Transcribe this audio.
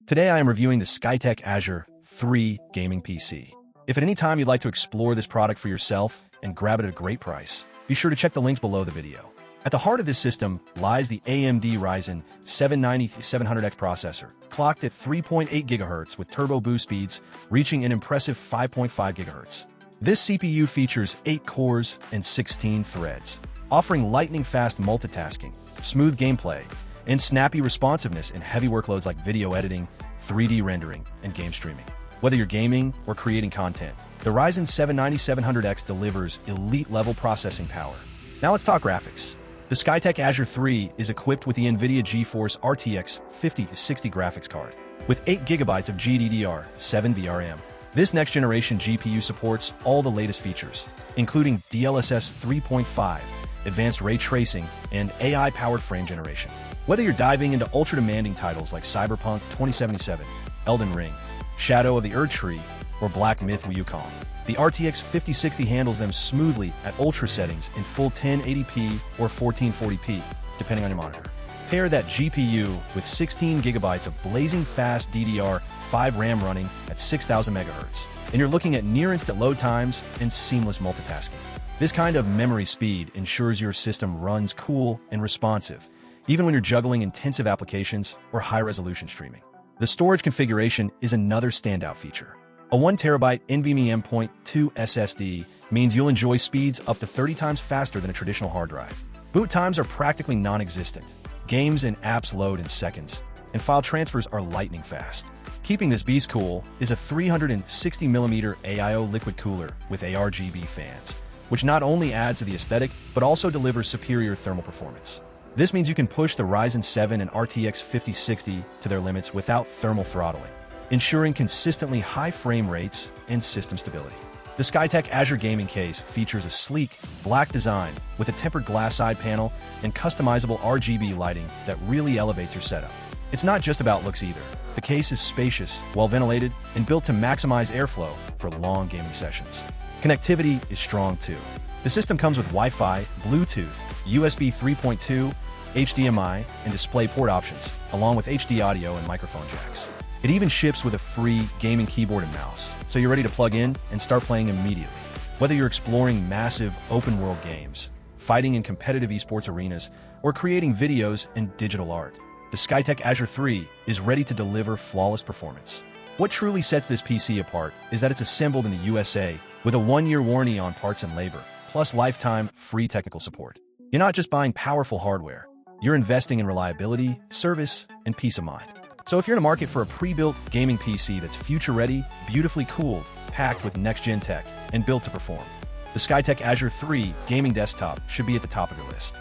Today I am reviewing the Skytech Azure 3 gaming PC. If at any time you'd like to explore this product for yourself and grab it at a great price, be sure to check the links below the video. At the heart of this system lies the AMD Ryzen 9700X processor, clocked at 3.8 GHz with turbo boost speeds reaching an impressive 5.5 GHz. This CPU features 8 cores and 16 threads, offering lightning-fast multitasking, smooth gameplay, and snappy responsiveness in heavy workloads like video editing, 3D rendering, and game streaming. Whether you're gaming or creating content, the Ryzen 9700X delivers elite-level processing power. Now let's talk graphics. The Skytech Azure 3 is equipped with the NVIDIA GeForce RTX 5060 graphics card, with 8 GB of GDDR5 RAM. This next-generation GPU supports all the latest features, including DLSS 3.5, advanced ray tracing, and AI-powered frame generation. Whether you're diving into ultra-demanding titles like Cyberpunk 2077, Elden Ring, Shadow of the Erdtree, or Black Myth Wukong, the RTX 5060 handles them smoothly at ultra settings in full 1080p or 1440p, depending on your monitor. Pair that GPU with 16 GB of blazing fast DDR5 RAM running at 6000 MHz, and you're looking at near-instant load times and seamless multitasking. This kind of memory speed ensures your system runs cool and responsive, even when you're juggling intensive applications or high-resolution streaming. The storage configuration is another standout feature. A 1TB NVMe M.2 SSD means you'll enjoy speeds up to 30 times faster than a traditional hard drive. Boot times are practically non-existent. Games and apps load in seconds, and file transfers are lightning fast. Keeping this beast cool is a 360mm AIO liquid cooler with ARGB fans, which not only adds to the aesthetic, but also delivers superior thermal performance. This means you can push the Ryzen 7 and RTX 5060 to their limits without thermal throttling, ensuring consistently high frame rates and system stability. The Skytech Azure gaming case features a sleek, black design with a tempered glass side panel and customizable RGB lighting that really elevates your setup. It's not just about looks either. The case is spacious, well-ventilated, and built to maximize airflow for long gaming sessions. Connectivity is strong too. The system comes with Wi-Fi, Bluetooth, USB 3.2, HDMI, and DisplayPort options, along with HD audio and microphone jacks. It even ships with a free gaming keyboard and mouse, so you're ready to plug in and start playing immediately. Whether you're exploring massive open-world games, fighting in competitive esports arenas, or creating videos and digital art, the Skytech Azure 3 is ready to deliver flawless performance. What truly sets this PC apart is that it's assembled in the USA with a 1-year warranty on parts and labor, plus lifetime free technical support. You're not just buying powerful hardware, you're investing in reliability, service, and peace of mind. So if you're in the market for a pre-built gaming PC that's future-ready, beautifully cooled, packed with next-gen tech, and built to perform, the Skytech Azure 3 gaming desktop should be at the top of your list.